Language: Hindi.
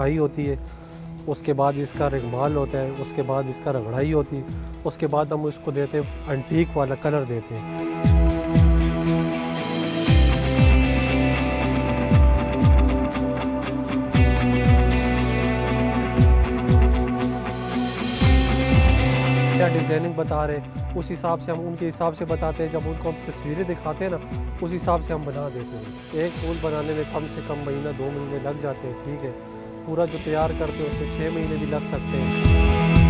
सुखाई होती है, उसके बाद इसका रगमाल होता है, उसके बाद इसका रगड़ाई होती है, उसके बाद हम इसको देते हैं एंटीक वाला कलर देते हैं। क्या डिज़ाइनिंग बता रहे हैं उस हिसाब से हम उनके हिसाब से बताते हैं। जब उनको हम तस्वीरें दिखाते हैं ना, उस हिसाब से हम बना देते हैं। एक फूल बनाने में कम से कम महीना 2 महीने लग जाते हैं, ठीक है। पूरा जो तैयार करते हैं उसमें 6 महीने भी लग सकते हैं।